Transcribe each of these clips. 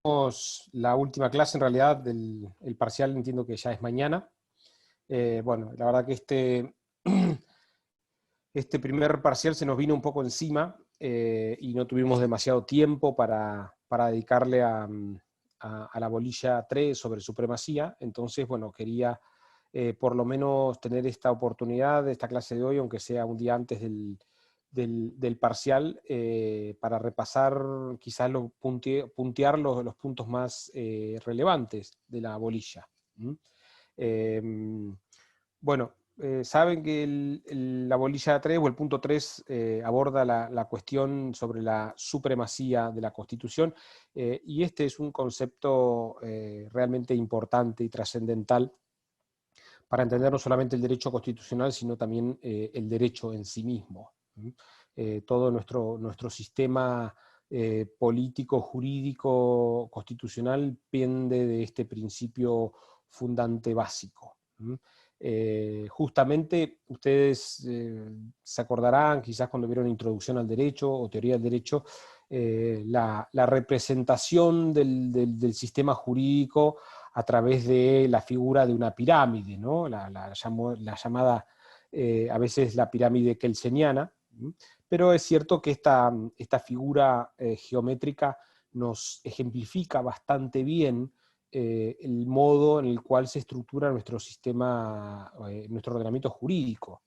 La última clase, en realidad, el parcial entiendo que ya es mañana. Bueno, la verdad que este primer parcial se nos vino un poco encima y no tuvimos demasiado tiempo para dedicarle a la bolilla 3 sobre supremacía. Entonces, bueno, quería por lo menos tener esta oportunidad de esta clase de hoy, aunque sea un día antes del parcial, para repasar, quizás puntear los puntos más relevantes de la bolilla. ¿Mm? Eh, bueno, saben que la bolilla 3 o el punto 3 aborda la cuestión sobre la supremacía de la Constitución, y este es un concepto realmente importante y trascendental para entender no solamente el derecho constitucional, sino también el derecho en sí mismo. Todo nuestro sistema político, jurídico, constitucional pende de este principio fundante básico. Justamente ustedes se acordarán, quizás cuando vieron Introducción al Derecho o Teoría del Derecho, la representación del sistema jurídico a través de la figura de una pirámide, ¿no? la llamada a veces la pirámide kelseniana, pero es cierto que esta figura geométrica nos ejemplifica bastante bien el modo en el cual se estructura nuestro sistema, nuestro ordenamiento jurídico.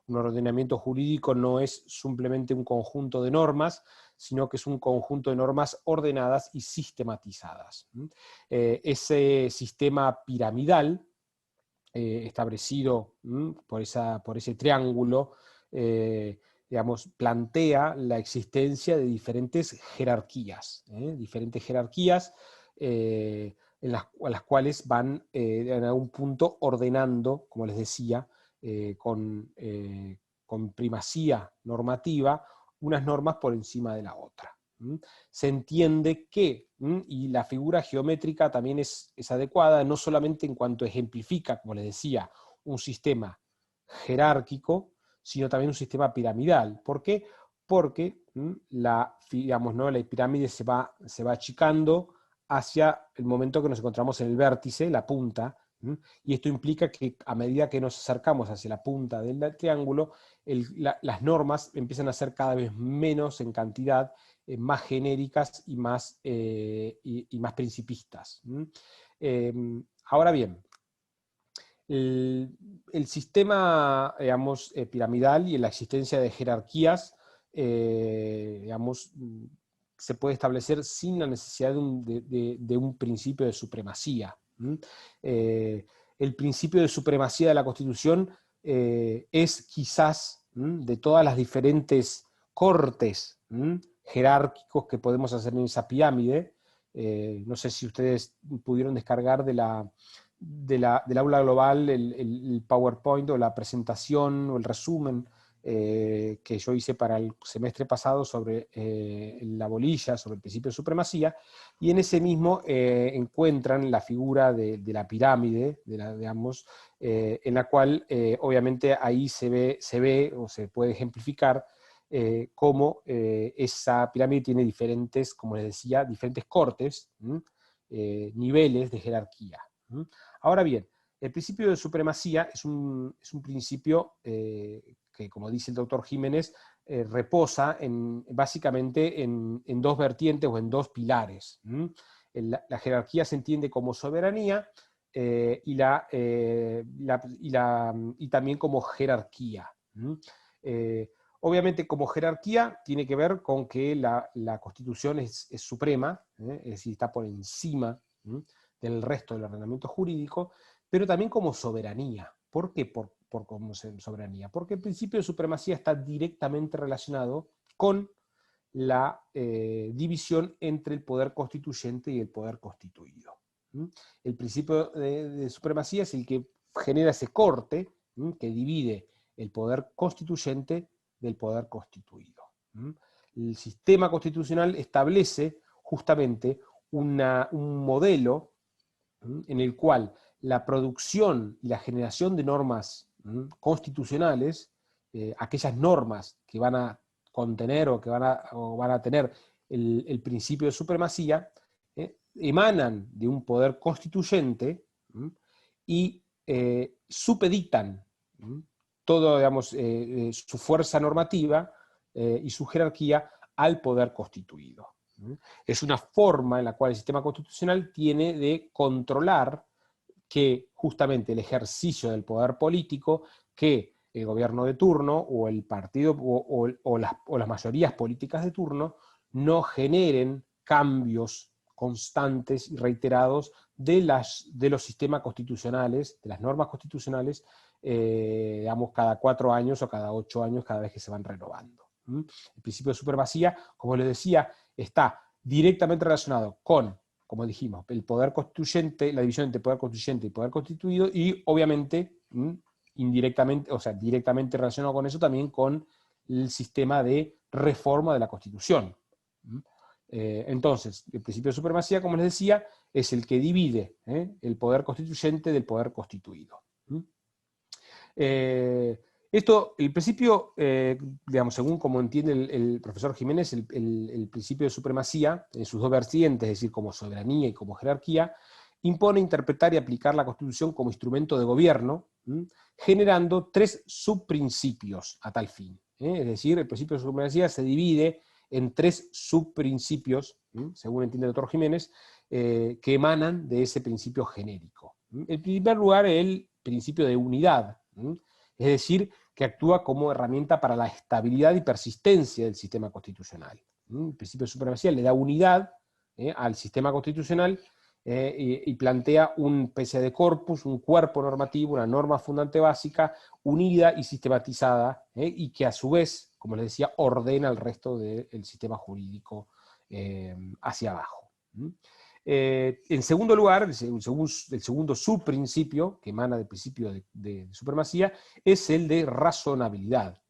Un ordenamiento jurídico no es simplemente un conjunto de normas, sino que es un conjunto de normas ordenadas y sistematizadas. Ese sistema piramidal establecido por ese triángulo, digamos, plantea la existencia de diferentes jerarquías, a las cuales van en algún punto ordenando, como les decía, con primacía normativa, unas normas por encima de la otra. Se entiende que, y la figura geométrica también es adecuada, no solamente en cuanto ejemplifica, como les decía, un sistema jerárquico, sino también un sistema piramidal. ¿Por qué? Porque digamos, ¿no? La pirámide se va achicando hacia el momento que nos encontramos en el vértice, la punta, y esto implica que a medida que nos acercamos hacia la punta del triángulo, las normas empiezan a ser cada vez menos en cantidad, más genéricas y más principistas. Ahora bien, el sistema, digamos, piramidal y la existencia de jerarquías, digamos, se puede establecer sin la necesidad de un principio de supremacía. El principio de supremacía de la Constitución es quizás, de todas las diferentes cortes jerárquicos que podemos hacer en esa pirámide, no sé si ustedes pudieron descargar del aula global el PowerPoint o la presentación o el resumen que yo hice para el semestre pasado sobre la bolilla, sobre el principio de supremacía, y en ese mismo encuentran la figura de la pirámide, digamos, en la cual obviamente ahí se ve o se puede ejemplificar cómo esa pirámide tiene diferentes, como les decía, diferentes cortes, niveles de jerarquía. Ahora bien, el principio de supremacía es un principio que, como dice el doctor Jiménez, reposa básicamente en dos vertientes o en dos pilares. La jerarquía se entiende como soberanía y también como jerarquía. Obviamente, como jerarquía tiene que ver con que la Constitución es suprema, es decir, está por encima del resto del ordenamiento jurídico, pero también como soberanía. ¿Por qué como soberanía? Porque el principio de supremacía está directamente relacionado con la división entre el poder constituyente y el poder constituido. El principio de supremacía es el que genera ese corte que divide el poder constituyente del poder constituido. El sistema constitucional establece justamente un modelo en el cual la producción y la generación de normas constitucionales, aquellas normas que van a contener o van a tener el principio de supremacía, emanan de un poder constituyente y supeditan todo, digamos, su fuerza normativa y su jerarquía al poder constituido. Es una forma en la cual el sistema constitucional tiene de controlar que justamente el ejercicio del poder político, que el gobierno de turno o el partido o las mayorías políticas de turno no generen cambios constantes y reiterados de los sistemas constitucionales, de las normas constitucionales, digamos, cada 4 años o cada 8 años, cada vez que se van renovando. El principio de supremacía, como les decía, está directamente relacionado con, como dijimos, el poder constituyente, la división entre poder constituyente y poder constituido, y obviamente, indirectamente, o sea, directamente relacionado con eso también con el sistema de reforma de la Constitución. Entonces, el principio de supremacía, como les decía, es el que divide el poder constituyente del poder constituido. El principio, digamos, según como entiende el profesor Jiménez, el principio de supremacía, en sus dos vertientes, es decir, como soberanía y como jerarquía, impone interpretar y aplicar la Constitución como instrumento de gobierno, generando 3 subprincipios a tal fin. Es decir, el principio de supremacía se divide en 3 subprincipios, según entiende el doctor Jiménez, que emanan de ese principio genérico. En primer lugar, el principio de unidad, es decir, que actúa como herramienta para la estabilidad y persistencia del sistema constitucional. El principio de supremacía le da unidad al sistema constitucional y plantea un especie de corpus, un cuerpo normativo, una norma fundante básica, unida y sistematizada, y que a su vez, como les decía, ordena el resto del sistema jurídico hacia abajo. En segundo lugar, el segundo subprincipio, que emana del principio de supremacía, es el de razonabilidad,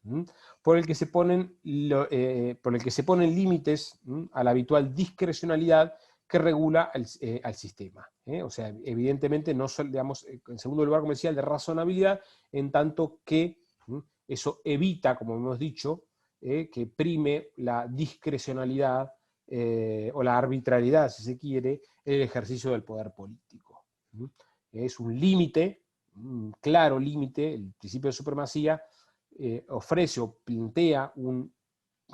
por el que se ponen límites a la habitual discrecionalidad que regula al sistema. O sea, evidentemente, no digamos, en segundo lugar, como decía, el de razonabilidad, en tanto que eso evita, como hemos dicho, que prime la discrecionalidad o la arbitrariedad, si se quiere, en el ejercicio del poder político. Es un límite, un claro límite, el principio de supremacía ofrece o plantea un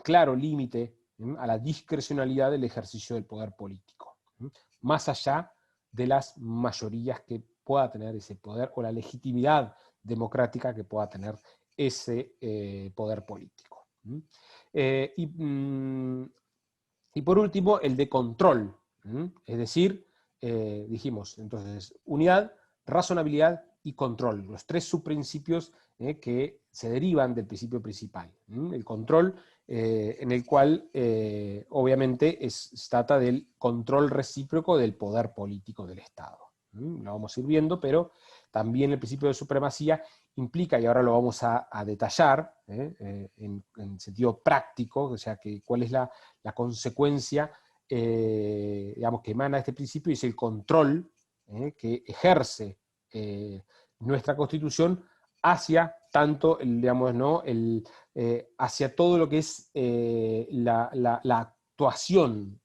claro límite a la discrecionalidad del ejercicio del poder político, más allá de las mayorías que pueda tener ese poder o la legitimidad democrática que pueda tener ese poder político. Y por último, el de control, es decir, dijimos entonces unidad, razonabilidad y control, los 3 subprincipios que se derivan del principio principal. El control, en el cual obviamente se trata del control recíproco del poder político del Estado. Lo vamos a ir viendo, pero también el principio de supremacía implica, y ahora lo vamos a detallar en sentido práctico, o sea, cuál es la consecuencia digamos, que emana de este principio, y es el control que ejerce nuestra Constitución hacia tanto, digamos, ¿no? Hacia todo lo que es la actuación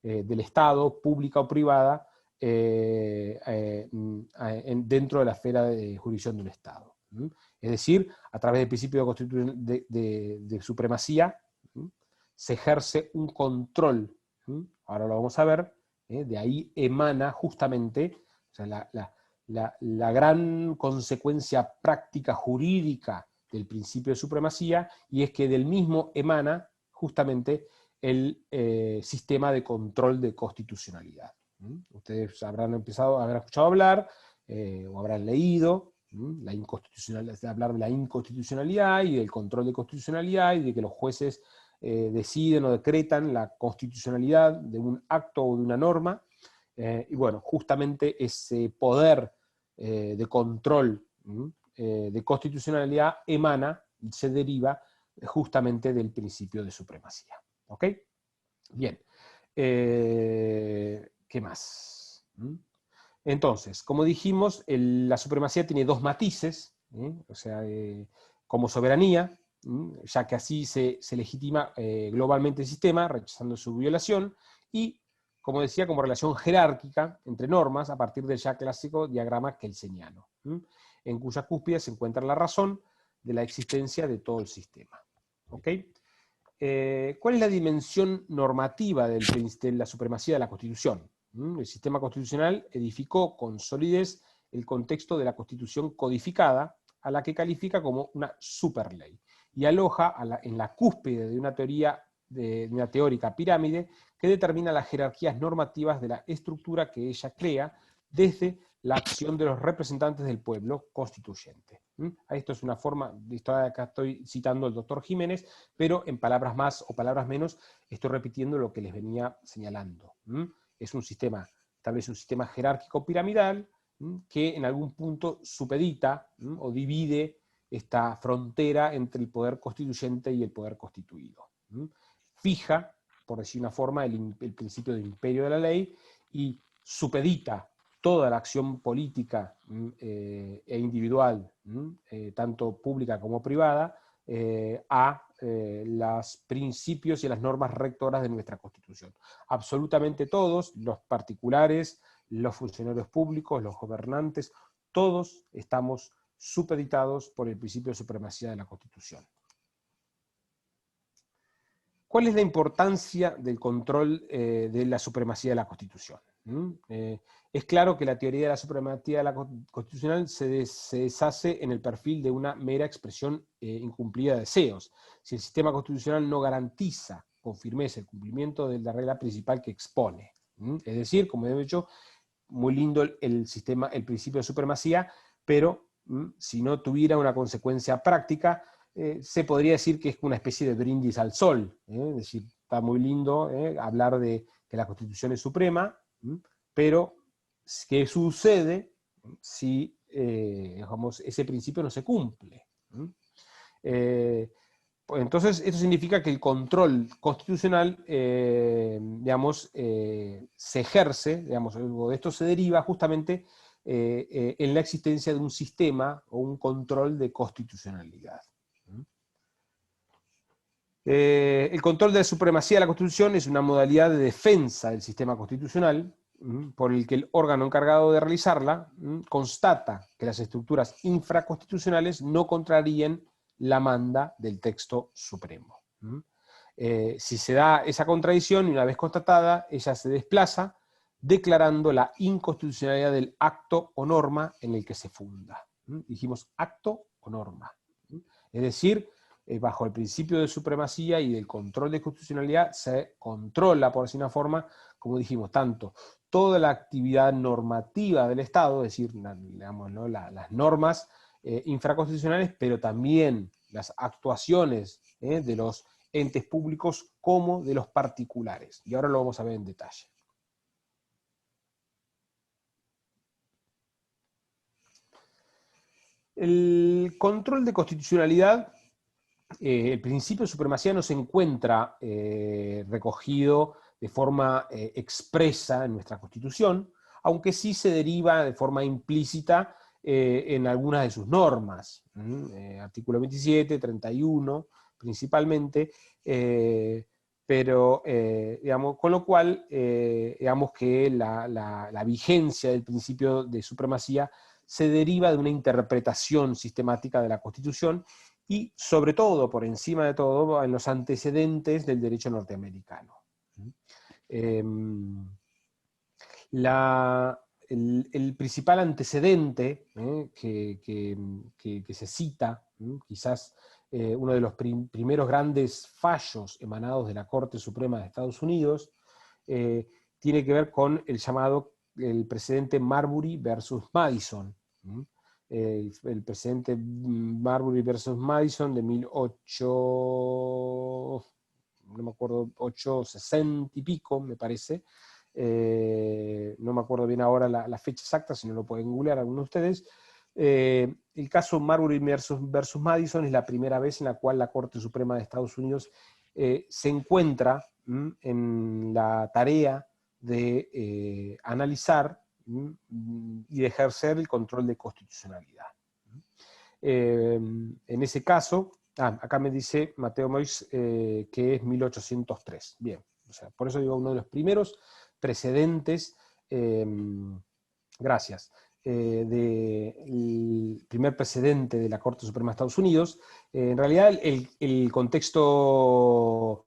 del Estado, pública o privada, dentro de la esfera de jurisdicción de un Estado. Es decir, a través del principio de supremacía, se ejerce un control. Ahora lo vamos a ver. De ahí emana justamente, o sea, la gran consecuencia práctica jurídica del principio de supremacía, y es que del mismo emana justamente el sistema de control de constitucionalidad. Ustedes habrán escuchado hablar o habrán leído hablar de la inconstitucionalidad y del control de constitucionalidad, y de que los jueces deciden o decretan la constitucionalidad de un acto o de una norma. Y bueno, justamente ese poder de control de constitucionalidad emana, se deriva justamente del principio de supremacía. ¿Ok? Bien. ¿Qué más? Entonces, como dijimos, la supremacía tiene 2 matices, o sea, como soberanía, ya que así se legitima globalmente el sistema, rechazando su violación, y como decía, como relación jerárquica entre normas a partir del ya clásico diagrama kelseniano, en cuya cúspide se encuentra la razón de la existencia de todo el sistema. ¿Ok? ¿Cuál es la dimensión normativa de la supremacía de la Constitución? El sistema constitucional edificó con solidez el contexto de la Constitución codificada, a la que califica como una superley, y aloja en la cúspide de una teórica pirámide que determina las jerarquías normativas de la estructura que ella crea desde la acción de los representantes del pueblo constituyente. Esto es una forma, acá estoy citando al doctor Jiménez, pero en palabras más o palabras menos estoy repitiendo lo que les venía señalando. Es un sistema, establece un sistema jerárquico piramidal que en algún punto supedita o divide esta frontera entre el poder constituyente y el poder constituido. Fija, por decir una forma, el principio del imperio de la ley y supedita toda la acción política e individual, tanto pública como privada, a los principios y las normas rectoras de nuestra Constitución. Absolutamente todos, los particulares, los funcionarios públicos, los gobernantes, todos estamos supeditados por el principio de supremacía de la Constitución. ¿Cuál es la importancia del control de la supremacía de la Constitución? Es claro que la teoría de la supremacía de la constitucional se deshace en el perfil de una mera expresión incumplida de deseos. Si el sistema constitucional no garantiza con firmeza el cumplimiento de la regla principal que expone. Es decir, como he dicho, muy lindo el principio de supremacía, pero si no tuviera una consecuencia práctica, se podría decir que es una especie de brindis al sol. Es decir, está muy lindo hablar de que la Constitución es suprema, pero ¿qué sucede si ese principio no se cumple? Entonces, esto significa que el control constitucional, se ejerce, o de esto se deriva justamente en la existencia de un sistema o un control de constitucionalidad. El control de la supremacía de la Constitución es una modalidad de defensa del sistema constitucional, por el que el órgano encargado de realizarla constata que las estructuras infraconstitucionales no contrarían la manda del texto supremo. Si se da esa contradicción, y una vez constatada, ella se desplaza, declarando la inconstitucionalidad del acto o norma en el que se funda. Dijimos acto o norma. Es decir, bajo el principio de supremacía y del control de constitucionalidad se controla, por decir una forma, como dijimos, tanto toda la actividad normativa del Estado, es decir, digamos, ¿no? las normas infraconstitucionales, pero también las actuaciones de los entes públicos como de los particulares. Y ahora lo vamos a ver en detalle. El control de constitucionalidad, el principio de supremacía no se encuentra recogido de forma expresa en nuestra Constitución, aunque sí se deriva de forma implícita en algunas de sus normas, artículo 27, 31 principalmente, pero digamos, con lo cual digamos que la vigencia del principio de supremacía se deriva de una interpretación sistemática de la Constitución y, sobre todo, por encima de todo, en los antecedentes del derecho norteamericano. El principal antecedente que se cita, quizás uno de los primeros grandes fallos emanados de la Corte Suprema de Estados Unidos, tiene que ver con el precedente Marbury versus Madison. El precedente Marbury versus Madison de 1860 y pico, me parece. No me acuerdo bien ahora la fecha exacta, si no lo pueden googlear algunos de ustedes. El caso Marbury versus Madison es la primera vez en la cual la Corte Suprema de Estados Unidos se encuentra en la tarea de analizar y de ejercer el control de constitucionalidad. En ese caso, acá me dice Mateo Moix que es 1803. Bien, o sea, por eso digo uno de los primeros precedentes, gracias, del primer precedente de la Corte Suprema de Estados Unidos. En realidad el contexto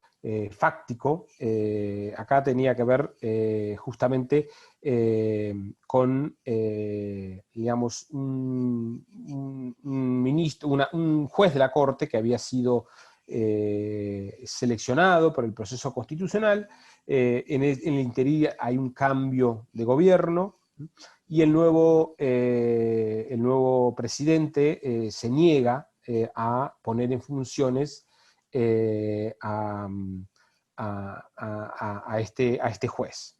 fáctico acá tenía que ver justamente con, digamos, un juez de la Corte que había sido seleccionado por el proceso constitucional. En el interior hay un cambio de gobierno, y el nuevo presidente se niega a poner en funciones a este juez,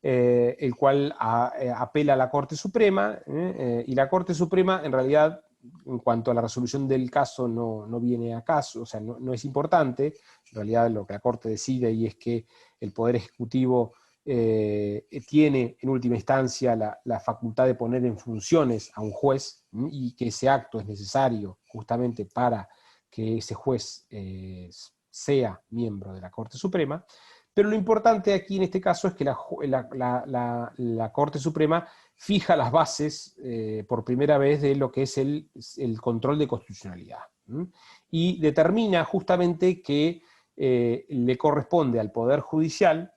el cual apela a la Corte Suprema, y la Corte Suprema en realidad, en cuanto a la resolución del caso, no viene a caso, o sea, no es importante. En realidad lo que la Corte decide y es que el Poder Ejecutivo tiene en última instancia la facultad de poner en funciones a un juez, y que ese acto es necesario justamente para que ese juez sea miembro de la Corte Suprema. Pero lo importante aquí en este caso es que la Corte Suprema fija las bases por primera vez de lo que es el control de constitucionalidad, y determina justamente que le corresponde al Poder Judicial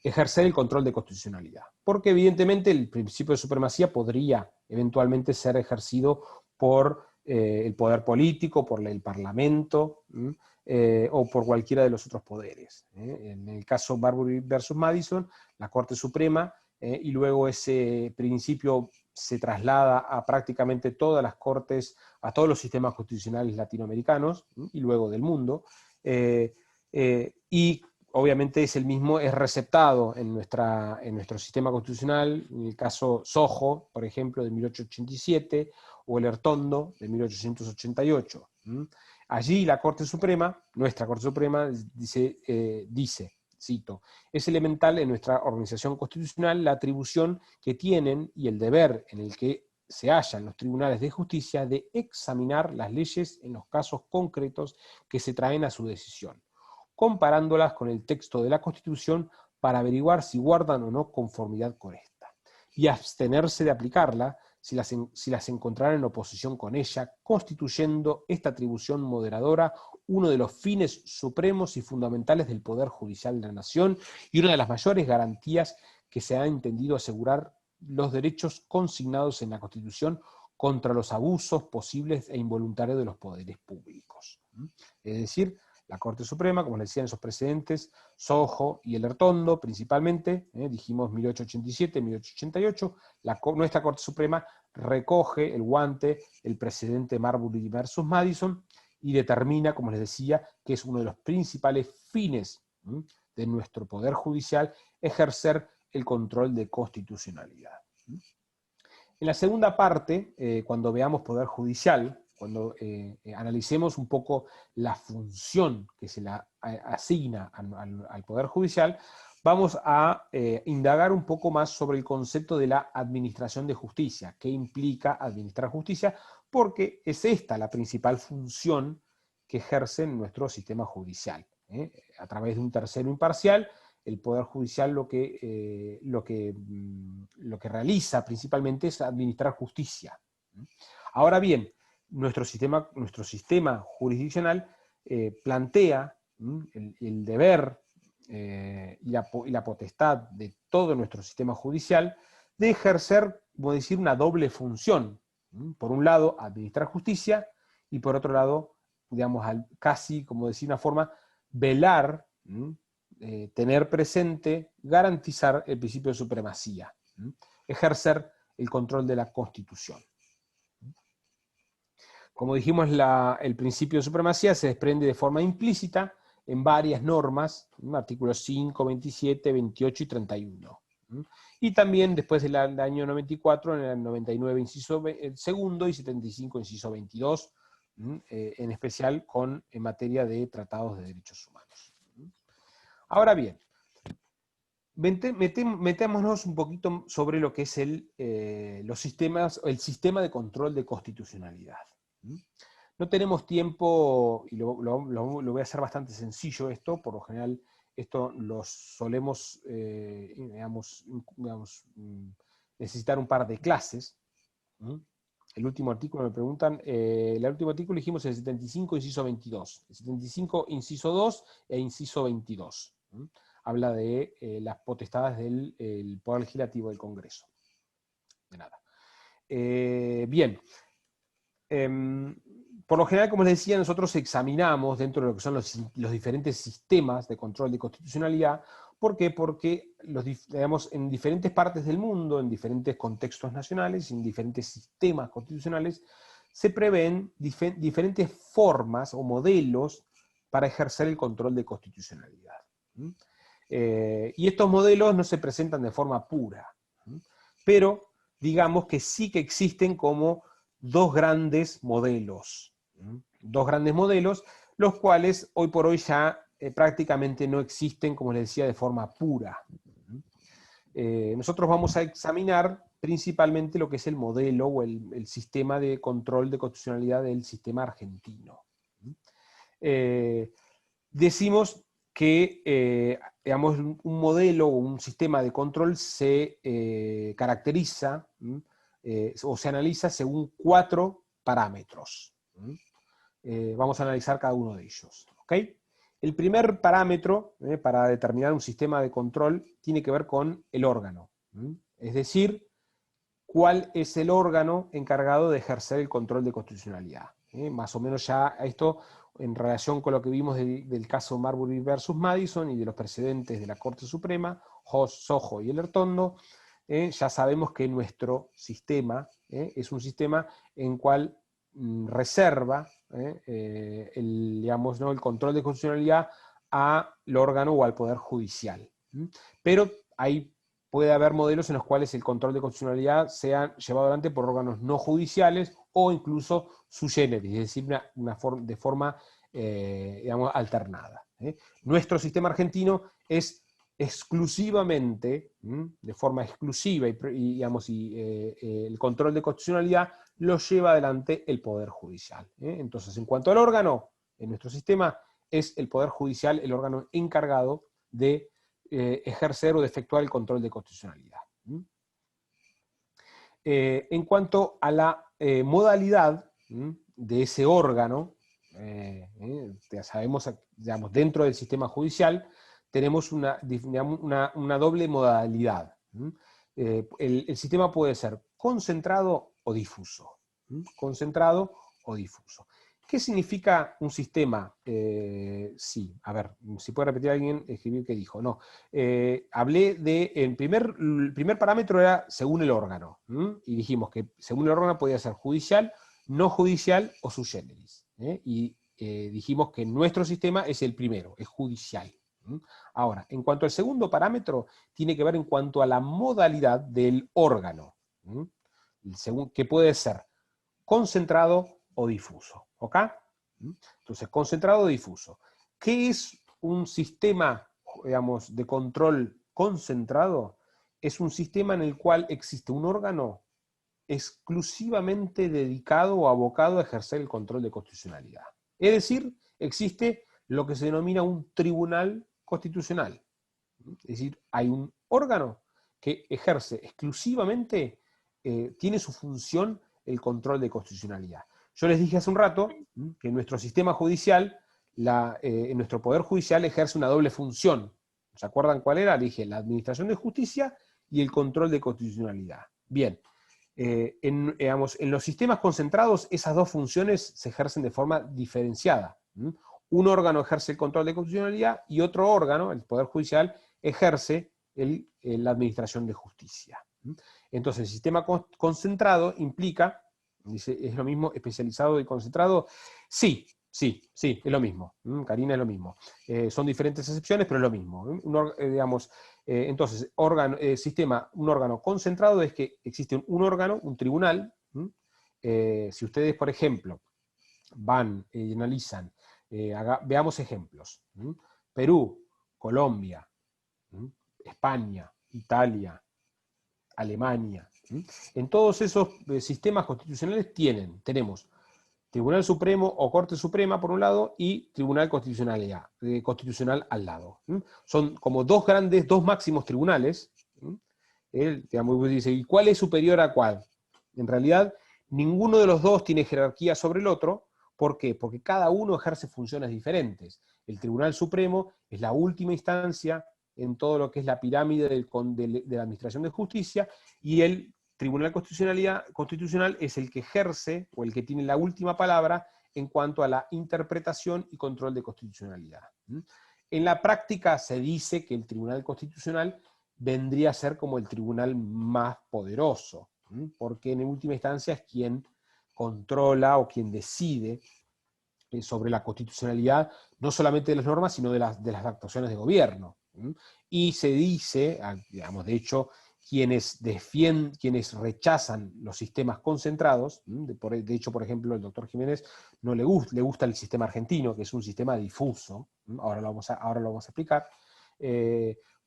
ejercer el control de constitucionalidad. Porque evidentemente el principio de supremacía podría eventualmente ser ejercido por el poder político, por el Parlamento, o por cualquiera de los otros poderes. En el caso Marbury versus Madison, la Corte Suprema, y luego ese principio se traslada a prácticamente todas las cortes, a todos los sistemas constitucionales latinoamericanos, y luego del mundo, y obviamente es receptado en nuestro sistema constitucional, en el caso Sojo, por ejemplo, de 1887, o el Ertondo, de 1888. Allí la Corte Suprema, nuestra Corte Suprema, dice, cito, es elemental en nuestra organización constitucional la atribución que tienen y el deber en el que se hallan los tribunales de justicia de examinar las leyes en los casos concretos que se traen a su decisión, comparándolas con el texto de la Constitución para averiguar si guardan o no conformidad con esta, y abstenerse de aplicarla si las encontraran en oposición con ella, constituyendo esta atribución moderadora uno de los fines supremos y fundamentales del Poder Judicial de la Nación, y una de las mayores garantías que se ha entendido asegurar los derechos consignados en la Constitución contra los abusos posibles e involuntarios de los poderes públicos. Es decir, la Corte Suprema, como les decía en esos precedentes, Sojo y el Ertondo principalmente, dijimos 1887, 1888, nuestra Corte Suprema recoge el guante, el precedente Marbury versus Madison, y determina, como les decía, que es uno de los principales fines de nuestro Poder Judicial ejercer el control de constitucionalidad. En la segunda parte, cuando veamos Poder Judicial, cuando analicemos un poco la función que se le asigna al Poder Judicial, vamos a indagar un poco más sobre el concepto de la administración de justicia, qué implica administrar justicia, porque es esta la principal función que ejerce nuestro sistema judicial. A través de un tercero imparcial, el Poder Judicial lo que realiza principalmente es administrar justicia. Ahora bien, nuestro sistema jurisdiccional plantea el deber y la potestad de todo nuestro sistema judicial de ejercer, como decir, una doble función. Por un lado, administrar justicia, y por otro lado, digamos, casi, como decir una forma, velar, tener presente, garantizar el principio de supremacía, ejercer el control de la Constitución. Como dijimos, el principio de supremacía se desprende de forma implícita en varias normas, artículos 5, 27, 28 y 31. Y también después del año 94, en el 99 inciso segundo y 75 inciso 22, en especial en materia de tratados de derechos humanos. Ahora bien, metámonos un poquito sobre lo que es el sistema de control de constitucionalidad. No tenemos tiempo, y lo voy a hacer bastante sencillo esto, por lo general esto lo solemos, necesitar un par de clases. El último artículo me preguntan, el último artículo dijimos el 75, inciso 22. El 75, inciso 2 e inciso 22. Habla de las potestades del Poder Legislativo del Congreso. De nada. Bien. Por lo general, como les decía, nosotros examinamos dentro de lo que son los diferentes sistemas de control de constitucionalidad. ¿Por qué? Porque digamos, en diferentes partes del mundo, en diferentes contextos nacionales, en diferentes sistemas constitucionales, se prevén diferentes formas o modelos para ejercer el control de constitucionalidad. Y estos modelos no se presentan de forma pura, pero digamos que sí que existen como dos grandes modelos, los cuales hoy por hoy ya prácticamente no existen, como les decía, de forma pura. Nosotros vamos a examinar principalmente lo que es el modelo o el sistema de control de constitucionalidad del sistema argentino. Decimos que digamos, un modelo o un sistema de control se caracteriza o se analiza según 4 parámetros. Vamos a analizar cada uno de ellos. ¿Okay? El primer parámetro para determinar un sistema de control tiene que ver con el órgano. Es decir, cuál es el órgano encargado de ejercer el control de constitucionalidad. Más o menos ya esto en relación con lo que vimos del caso Marbury versus Madison y de los precedentes de la Corte Suprema, Hoss, Sojo y Elertondo, ya sabemos que nuestro sistema es un sistema en cual reserva digamos, ¿no?, el control de constitucionalidad al órgano o al Poder Judicial. Pero puede haber modelos en los cuales el control de constitucionalidad sea llevado adelante por órganos no judiciales o incluso sui generis, es decir, de forma digamos, alternada. Nuestro sistema argentino es exclusivamente, de forma exclusiva, el control de constitucionalidad lo lleva adelante el Poder Judicial. Entonces, en cuanto al órgano, en nuestro sistema es el Poder Judicial el órgano encargado de ejercer o de efectuar el control de constitucionalidad. En cuanto a la modalidad de ese órgano, ya sabemos, digamos, dentro del sistema judicial tenemos una doble modalidad. El sistema puede ser concentrado o difuso. Concentrado o difuso. ¿Qué significa un sistema? Sí, a ver, si puede repetir alguien, escribir qué dijo. No, hablé de, el primer parámetro era según el órgano, y dijimos que según el órgano podía ser judicial, no judicial o sui generis. Y dijimos que nuestro sistema es el primero, es judicial. Ahora, en cuanto al segundo parámetro, tiene que ver en cuanto a la modalidad del órgano, que puede ser concentrado o difuso. ¿Ok? Entonces, concentrado o difuso. ¿Qué es un sistema, digamos, de control concentrado? Es un sistema en el cual existe un órgano exclusivamente dedicado o abocado a ejercer el control de constitucionalidad. Es decir, existe lo que se denomina un tribunal constitucional. Es decir, hay un órgano que ejerce exclusivamente, tiene su función el control de constitucionalidad. Yo les dije hace un rato que nuestro sistema judicial, nuestro Poder Judicial ejerce una doble función. ¿Se acuerdan cuál era? Le dije, la administración de justicia y el control de constitucionalidad. Bien, en los sistemas concentrados esas dos funciones se ejercen de forma diferenciada. Un órgano ejerce el control de constitucionalidad y otro órgano, el Poder Judicial, ejerce la administración de justicia. Entonces, el sistema concentrado implica, dice, ¿es lo mismo especializado y concentrado? Sí, es lo mismo. Karina, es lo mismo. Son diferentes excepciones, pero es lo mismo. Digamos, entonces, un órgano concentrado es que existe un órgano, un tribunal. Si ustedes, por ejemplo, van y analizan, veamos ejemplos. Perú, Colombia, España, Italia, Alemania. En todos esos sistemas constitucionales tenemos Tribunal Supremo o Corte Suprema por un lado y Tribunal Constitucional al lado. Son como dos máximos tribunales. Digamos, dice, ¿y cuál es superior a cuál? En realidad, ninguno de los dos tiene jerarquía sobre el otro. ¿Por qué? Porque cada uno ejerce funciones diferentes. El Tribunal Supremo es la última instancia en todo lo que es la pirámide de la Administración de Justicia, y el Tribunal Constitucional es el que ejerce o el que tiene la última palabra en cuanto a la interpretación y control de constitucionalidad. En la práctica se dice que el Tribunal Constitucional vendría a ser como el tribunal más poderoso, porque en última instancia es quien controla o quien decide sobre la constitucionalidad, no solamente de las normas, sino de las actuaciones de gobierno. Y se dice, digamos, de hecho, quienes rechazan los sistemas concentrados, de hecho, por ejemplo, el doctor Jiménez no le gusta el sistema argentino, que es un sistema difuso, ahora lo vamos a explicar,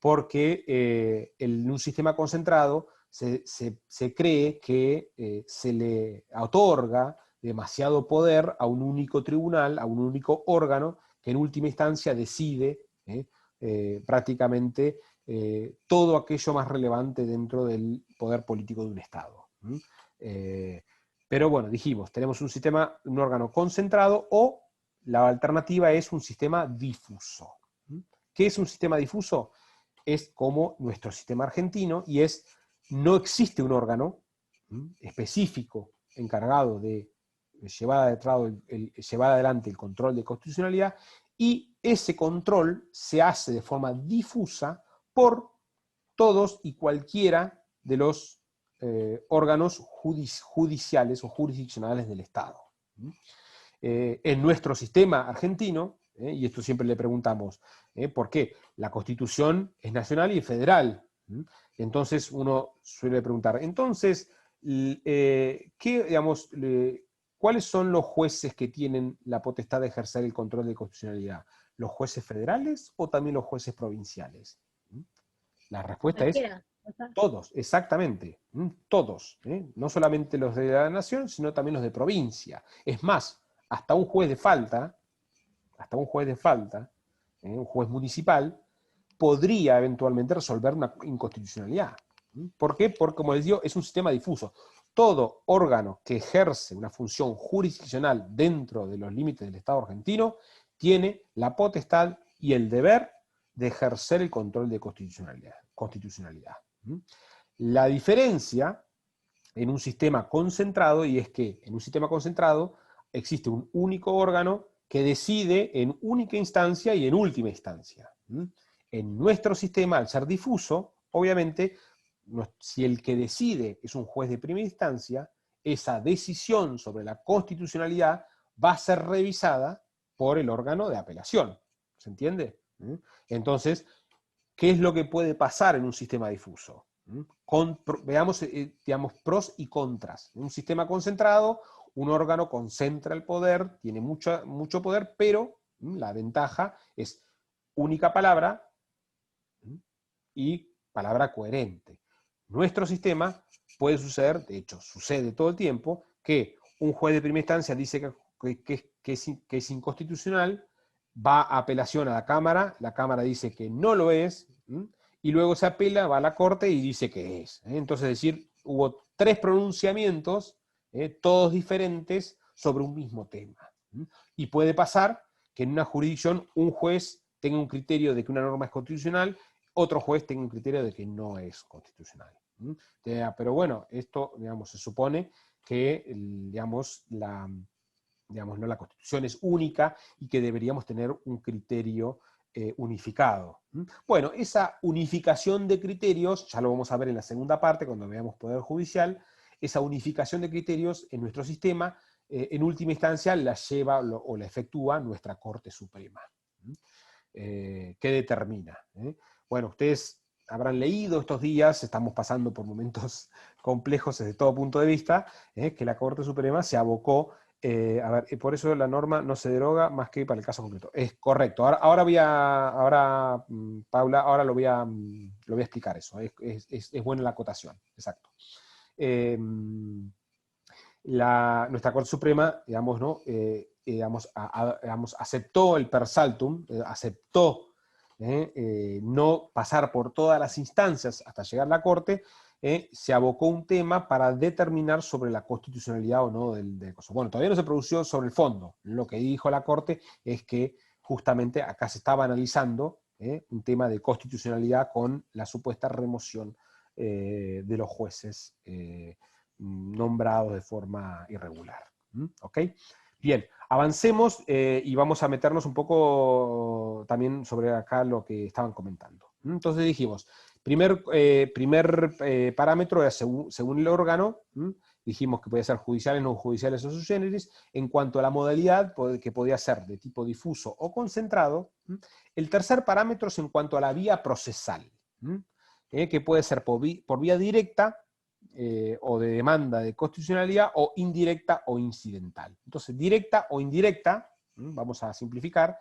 porque en un sistema concentrado se cree que se le otorga demasiado poder a un único tribunal, a un único órgano, que en última instancia decide prácticamente todo aquello más relevante dentro del poder político de un Estado. Pero bueno, dijimos, tenemos un órgano concentrado, o la alternativa es un sistema difuso. ¿Qué es un sistema difuso? Es como nuestro sistema argentino, y no existe un órgano específico encargado de llevar adelante el control de constitucionalidad, y ese control se hace de forma difusa por todos y cualquiera de los órganos judiciales o jurisdiccionales del Estado. En nuestro sistema argentino, y esto siempre le preguntamos, ¿por qué? La Constitución es nacional y federal. Entonces uno suele preguntar, entonces, digamos, ¿cuáles son los jueces que tienen la potestad de ejercer el control de constitucionalidad? ¿Los jueces federales o también los jueces provinciales? La respuesta es Cualquiera. todos, exactamente, todos. No solamente los de la nación, sino también los de provincia. Es más, hasta un juez de falta, un juez municipal, podría eventualmente resolver una inconstitucionalidad. ¿Por qué? Porque, como les digo, es un sistema difuso. Todo órgano que ejerce una función jurisdiccional dentro de los límites del Estado argentino tiene la potestad y el deber de ejercer el control de constitucionalidad. La diferencia en un sistema concentrado, y es que en un sistema concentrado existe un único órgano que decide en única instancia y en última instancia. En nuestro sistema, al ser difuso, obviamente, si el que decide es un juez de primera instancia, esa decisión sobre la constitucionalidad va a ser revisada por el órgano de apelación. ¿Se entiende? Entonces, ¿qué es lo que puede pasar en un sistema difuso? Veamos, digamos, pros y contras. En un sistema concentrado, un órgano concentra el poder, tiene mucho poder, pero la ventaja es única palabra y palabra coherente. Nuestro sistema puede suceder, de hecho sucede todo el tiempo, que un juez de primera instancia dice que es inconstitucional, va a apelación a la Cámara dice que no lo es, y luego se apela, va a la Corte y dice que es. Entonces, es decir, hubo 3 pronunciamientos, todos diferentes, sobre un mismo tema. Y puede pasar que en una jurisdicción un juez tenga un criterio de que una norma es constitucional, otro juez tenga un criterio de que no es constitucional. Pero bueno, esto, digamos, se supone que, digamos, la Constitución es única y que deberíamos tener un criterio unificado. Bueno, esa unificación de criterios, ya lo vamos a ver en la segunda parte, cuando veamos Poder Judicial, esa unificación de criterios en nuestro sistema, en última instancia, la lleva o la efectúa nuestra Corte Suprema. ¿Qué determina? Bueno, ustedes habrán leído estos días, estamos pasando por momentos complejos desde todo punto de vista, que la Corte Suprema se abocó, a ver, por eso la norma no se deroga más que para el caso concreto. Es correcto. Paula, ahora lo voy a explicar eso. Es buena la acotación, exacto. nuestra Corte Suprema, digamos, ¿no? Aceptó el per saltum, aceptó no pasar por todas las instancias hasta llegar a la Corte, se abocó un tema para determinar sobre la constitucionalidad o no del caso. Bueno, todavía no se produjo sobre el fondo. Lo que dijo la Corte es que justamente acá se estaba analizando un tema de constitucionalidad con la supuesta remoción de los jueces nombrados de forma irregular. ¿Ok? Bien, avancemos y vamos a meternos un poco también sobre acá lo que estaban comentando. Entonces dijimos, primer parámetro era según el órgano, dijimos que podía ser judiciales, no judiciales o sui generis. En cuanto a la modalidad, que podía ser de tipo difuso o concentrado. El tercer parámetro es en cuanto a la vía procesal, que puede ser por vía directa, o de demanda de constitucionalidad, o indirecta o incidental. Entonces, directa o indirecta, vamos a simplificar,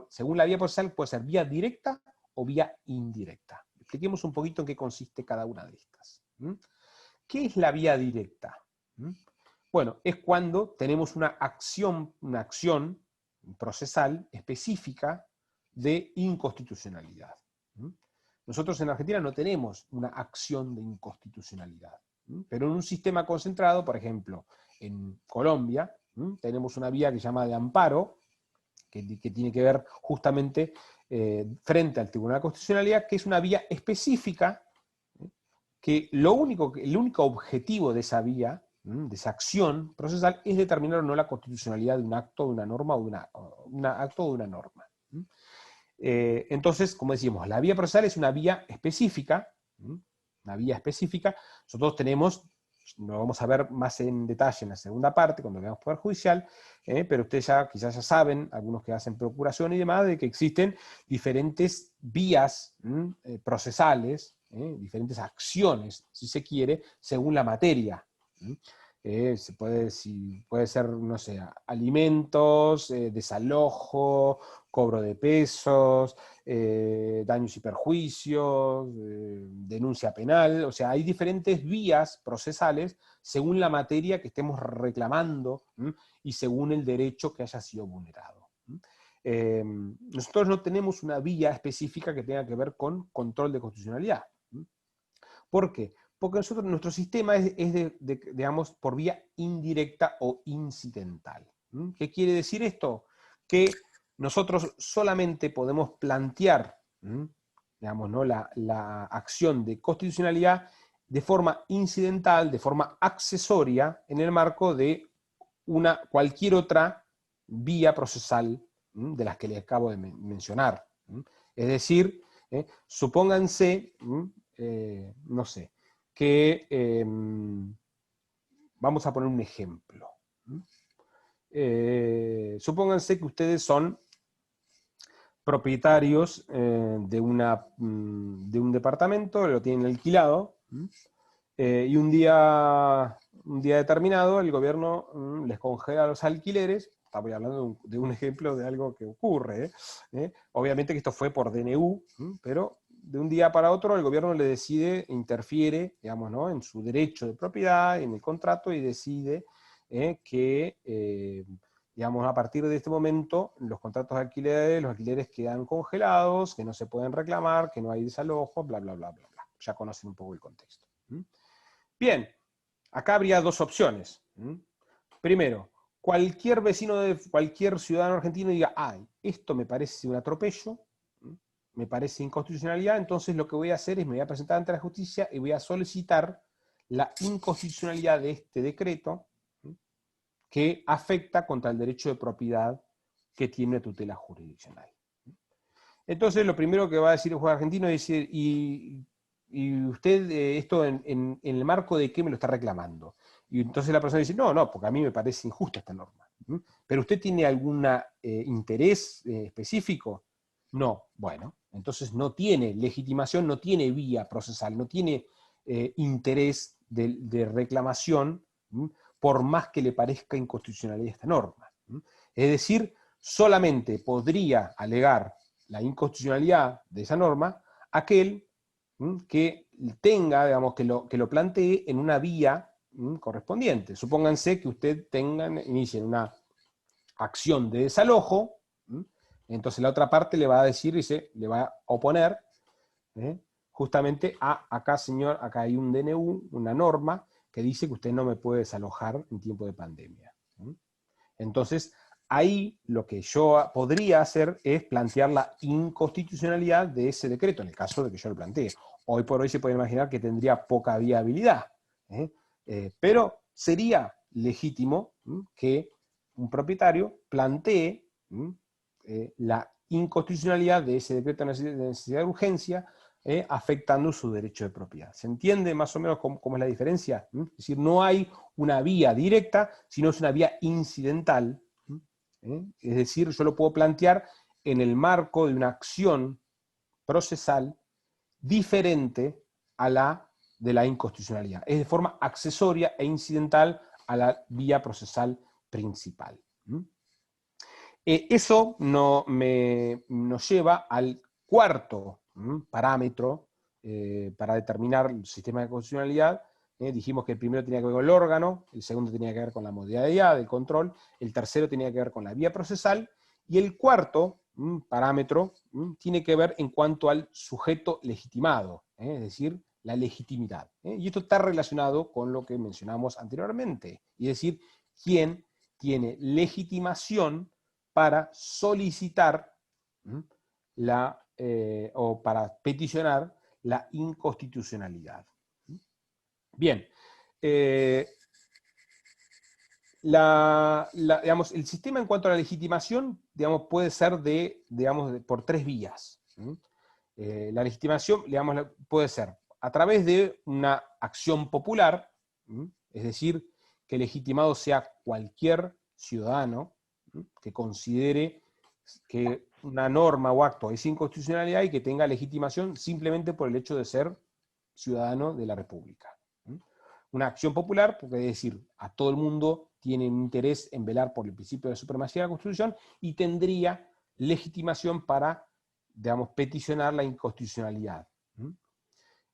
según la vía procesal puede ser vía directa o vía indirecta. Expliquemos un poquito en qué consiste cada una de estas. ¿Qué es la vía directa? Bueno, es cuando tenemos una acción procesal específica de inconstitucionalidad. Nosotros en Argentina no tenemos una acción de inconstitucionalidad, pero en un sistema concentrado, por ejemplo, en Colombia, tenemos una vía que se llama de amparo, que tiene que ver justamente frente al Tribunal de Constitucionalidad, que es una vía específica, que el único objetivo de esa vía, de esa acción procesal, es determinar o no la constitucionalidad de un acto, de una norma, o de un acto o de una norma. Entonces, como decimos, la vía procesal es una vía específica, nosotros tenemos, lo vamos a ver más en detalle en la segunda parte, cuando veamos Poder Judicial, pero ustedes quizás ya saben, algunos que hacen procuración y demás, de que existen diferentes vías procesales, diferentes acciones, si se quiere, según la materia. Puede ser, no sé, alimentos, desalojo, cobro de pesos, daños y perjuicios, denuncia penal. O sea, hay diferentes vías procesales según la materia que estemos reclamando y según el derecho que haya sido vulnerado. Nosotros no tenemos una vía específica que tenga que ver con control de constitucionalidad. ¿Por qué? Porque nuestro sistema es digamos, por vía indirecta o incidental. ¿Qué quiere decir esto? Que nosotros solamente podemos plantear, digamos, ¿no? la acción de constitucionalidad de forma incidental, de forma accesoria, en el marco de cualquier otra vía procesal de las que les acabo de mencionar. Es decir, supónganse, no sé, que vamos a poner un ejemplo. Supónganse que ustedes son propietarios de un departamento, lo tienen alquilado, y un día determinado el gobierno les congela los alquileres. Estamos hablando de un ejemplo de algo que ocurre. Obviamente que esto fue por DNU, pero de un día para otro el gobierno le decide, interfiere, digamos, ¿no? en su derecho de propiedad, en el contrato, y decide que, digamos, a partir de este momento, los contratos de alquileres, los alquileres quedan congelados, que no se pueden reclamar, que no hay desalojo, bla, bla, bla, bla, bla. Ya conocen un poco el contexto. Bien, acá habría dos opciones. Primero, cualquier vecino de cualquier ciudadano argentino diga, ay, esto me parece un atropello, me parece inconstitucionalidad, entonces lo que voy a hacer es me voy a presentar ante la justicia y voy a solicitar la inconstitucionalidad de este decreto que afecta contra el derecho de propiedad que tiene tutela jurisdiccional. Entonces lo primero que va a decir el juez argentino es decir, y usted esto en el marco de qué me lo está reclamando. Y entonces la persona dice, no, porque a mí me parece injusta esta norma. ¿Pero usted tiene algún interés específico? No. Bueno, entonces no tiene legitimación, no tiene vía procesal, no tiene interés de reclamación, por más que le parezca inconstitucionalidad esta norma. Es decir, solamente podría alegar la inconstitucionalidad de esa norma aquel que tenga, digamos, que lo plantee en una vía correspondiente. Supónganse que inicien una acción de desalojo, entonces la otra parte le va a decir, le va a oponer, justamente acá señor, acá hay un DNU, una norma, que dice que usted no me puede desalojar en tiempo de pandemia. Entonces, ahí lo que yo podría hacer es plantear la inconstitucionalidad de ese decreto, en el caso de que yo lo plantee. Hoy por hoy se puede imaginar que tendría poca viabilidad, pero sería legítimo que un propietario plantee la inconstitucionalidad de ese decreto de necesidad de urgencia, afectando su derecho de propiedad. ¿Se entiende más o menos cómo es la diferencia? Es decir, no hay una vía directa, sino es una vía incidental. Es decir, yo lo puedo plantear en el marco de una acción procesal diferente a la de la inconstitucionalidad. Es de forma accesoria e incidental a la vía procesal principal. Eso nos lleva al cuarto parámetro para determinar el sistema de constitucionalidad. Dijimos que el primero tenía que ver con el órgano, el segundo tenía que ver con la modalidad del control, el tercero tenía que ver con la vía procesal, y el cuarto parámetro tiene que ver en cuanto al sujeto legitimado, es decir, la legitimidad. Y esto está relacionado con lo que mencionamos anteriormente, y es decir, quién tiene legitimación para solicitar o para peticionar la inconstitucionalidad. Bien, digamos, el sistema en cuanto a la legitimación, digamos, puede ser por tres vías. La legitimación, digamos, puede ser a través de una acción popular, es decir, que el legitimado sea cualquier ciudadano que considere que una norma o acto es inconstitucionalidad y que tenga legitimación simplemente por el hecho de ser ciudadano de la República. Una acción popular, porque es decir, a todo el mundo tiene un interés en velar por el principio de supremacía de la Constitución y tendría legitimación para, digamos, peticionar la inconstitucionalidad.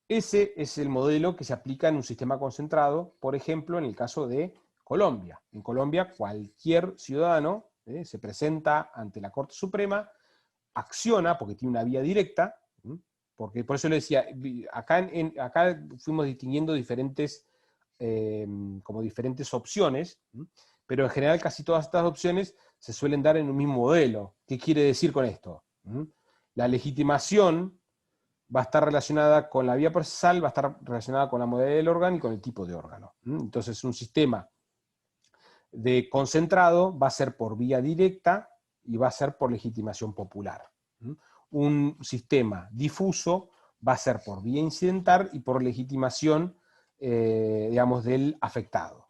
Ese es el modelo que se aplica en un sistema concentrado, por ejemplo, en el caso de Colombia. En Colombia, cualquier ciudadano se presenta ante la Corte Suprema, acciona, porque tiene una vía directa, porque por eso le decía, acá fuimos distinguiendo diferentes opciones, pero en general casi todas estas opciones se suelen dar en un mismo modelo. ¿Qué quiere decir con esto? La legitimación va a estar relacionada con la vía procesal, va a estar relacionada con la modalidad del órgano y con el tipo de órgano. Entonces, un sistema de concentrado va a ser por vía directa y va a ser por legitimación popular. Un sistema difuso va a ser por vía incidental y por legitimación, digamos, del afectado.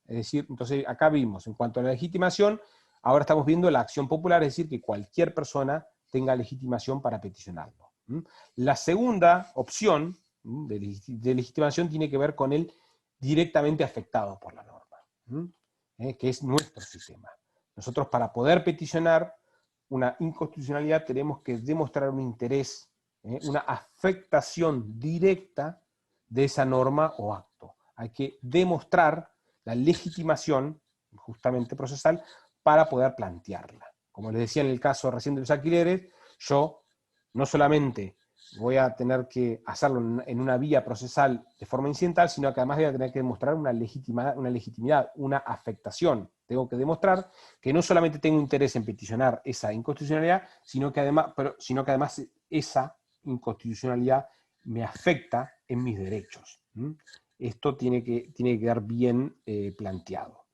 Es decir, entonces acá vimos, en cuanto a la legitimación, ahora estamos viendo la acción popular, es decir, que cualquier persona tenga legitimación para peticionarlo. La segunda opción de legitimación tiene que ver con el directamente afectado por la norma, que es nuestro sistema. Nosotros, para poder peticionar una inconstitucionalidad, tenemos que demostrar un interés, una afectación directa de esa norma o acto. Hay que demostrar la legitimación, justamente procesal, para poder plantearla. Como les decía en el caso recién de los alquileres, yo no solamente voy a tener que hacerlo en una vía procesal de forma incidental, sino que además voy a tener que demostrar una legitimidad, una afectación. Tengo que demostrar que no solamente tengo interés en peticionar esa inconstitucionalidad, sino que además esa inconstitucionalidad me afecta en mis derechos. Esto tiene que quedar bien planteado.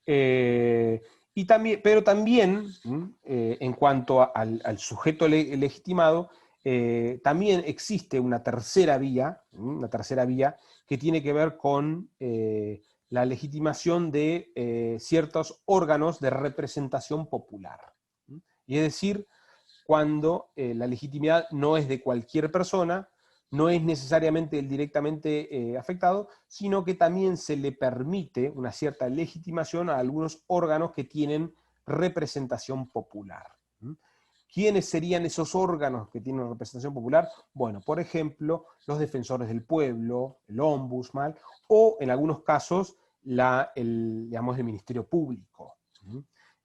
Pero también, en cuanto al sujeto legitimado, también existe una tercera vía que tiene que ver con la legitimación de ciertos órganos de representación popular. Y es decir, cuando la legitimidad no es de cualquier persona, no es necesariamente el directamente afectado, sino que también se le permite una cierta legitimación a algunos órganos que tienen representación popular. ¿Quiénes serían esos órganos que tienen representación popular? Bueno, por ejemplo, los defensores del pueblo, el ombudsman, o en algunos casos digamos, el Ministerio Público.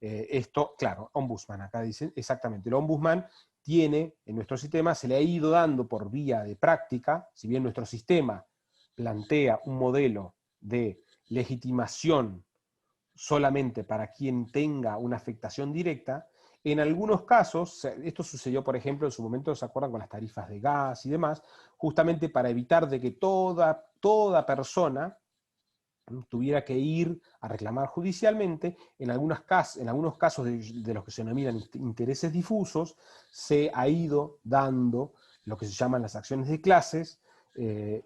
Esto, claro, ombudsman, acá dicen exactamente, el ombudsman tiene, en nuestro sistema, se le ha ido dando por vía de práctica, si bien nuestro sistema plantea un modelo de legitimación solamente para quien tenga una afectación directa, en algunos casos, esto sucedió por ejemplo en su momento, ¿se acuerdan con las tarifas de gas y demás? Justamente para evitar de que toda persona tuviera que ir a reclamar judicialmente, en algunos casos de los que se denominan intereses difusos, se ha ido dando lo que se llaman las acciones de clases,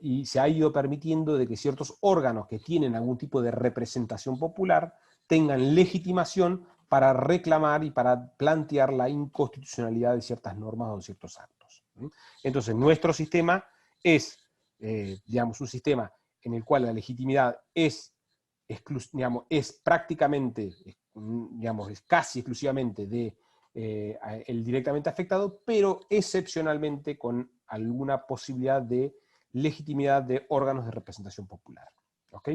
y se ha ido permitiendo de que ciertos órganos que tienen algún tipo de representación popular tengan legitimación para reclamar y para plantear la inconstitucionalidad de ciertas normas o de ciertos actos. Entonces, nuestro sistema es, digamos, un sistema en el cual la legitimidad digamos, es prácticamente, digamos, es casi exclusivamente de el directamente afectado, pero excepcionalmente con alguna posibilidad de legitimidad de órganos de representación popular. ¿Ok?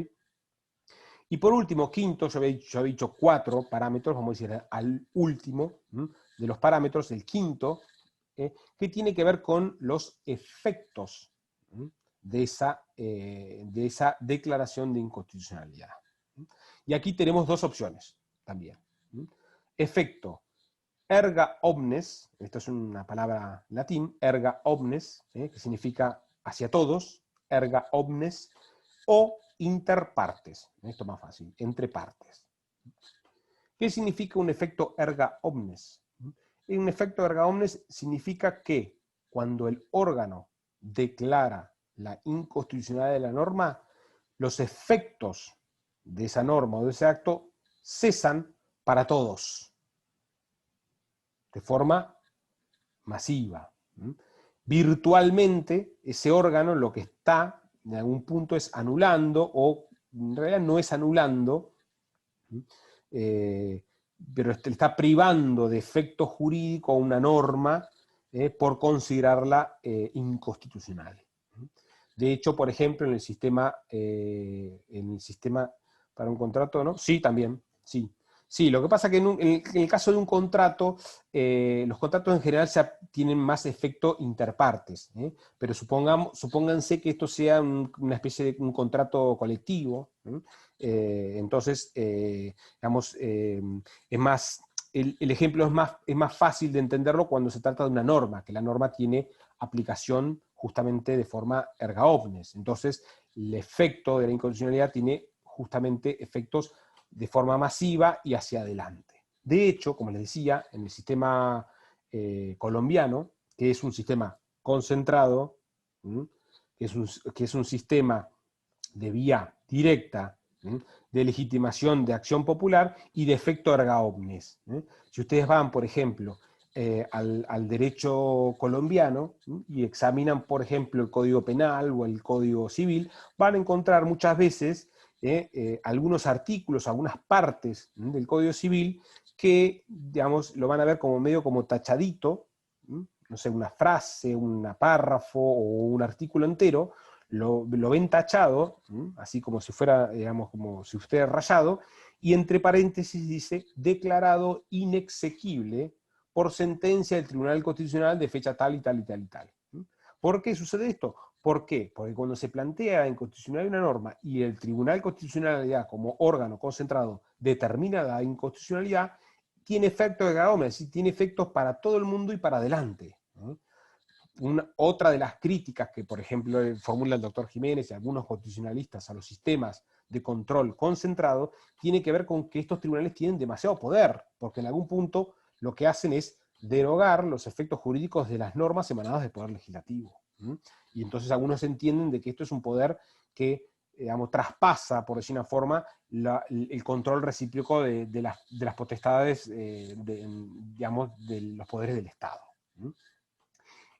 Y por último, quinto, yo había dicho 4 parámetros, vamos a decir al último de los parámetros, el quinto, que tiene que ver con los efectos de esa declaración de inconstitucionalidad. Y aquí tenemos dos opciones también. Efecto erga omnes, esto es una palabra latín, erga omnes, que significa hacia todos, erga omnes, o interpartes, esto es más fácil, entre partes. ¿Qué significa un efecto erga omnes? Un efecto erga omnes significa que cuando el órgano declara la inconstitucionalidad de la norma, los efectos de esa norma o de ese acto cesan para todos, de forma masiva. Virtualmente, ese órgano lo que está, en algún punto, es anulando, o en realidad no es anulando, pero está privando de efecto jurídico a una norma por considerarla inconstitucional. De hecho, por ejemplo, en el sistema para un contrato, ¿no? Sí, también, sí. Sí, lo que pasa es que en el caso de un contrato, los contratos en general tienen más efecto interpartes, pero supónganse que esto sea una especie de un contrato colectivo, entonces, digamos, es más, el ejemplo es más fácil de entenderlo cuando se trata de una norma, que la norma tiene aplicación justamente de forma erga omnes. Entonces, el efecto de la inconstitucionalidad tiene justamente efectos de forma masiva y hacia adelante. De hecho, como les decía, en el sistema colombiano, que es un sistema concentrado, que es un sistema de vía directa, de legitimación de acción popular y de efecto erga omnes. Si ustedes van, por ejemplo, al derecho colombiano y examinan, por ejemplo, el Código Penal o el Código Civil, van a encontrar muchas veces algunos artículos, algunas partes del Código Civil que, digamos, lo van a ver como medio como tachadito, no sé, una frase, un párrafo o un artículo entero, lo ven tachado, así como si fuera, digamos, como si fuera rayado, y entre paréntesis dice, declarado inexequible por sentencia del Tribunal Constitucional de fecha tal y tal y tal y tal. ¿Por qué sucede esto? ¿Por qué? Porque cuando se plantea la inconstitucionalidad de una norma y el Tribunal Constitucionalidad como órgano concentrado determina la inconstitucionalidad, tiene efectos de cada es decir, tiene efectos para todo el mundo y para adelante. Otra de las críticas que, por ejemplo, formula el doctor Jiménez y algunos constitucionalistas a los sistemas de control concentrado, tiene que ver con que estos tribunales tienen demasiado poder, porque en algún punto lo que hacen es derogar los efectos jurídicos de las normas emanadas del Poder Legislativo. Y entonces algunos entienden de que esto es un poder que, digamos, traspasa, por decir una forma, el control recíproco de las potestades, digamos, de los poderes del Estado.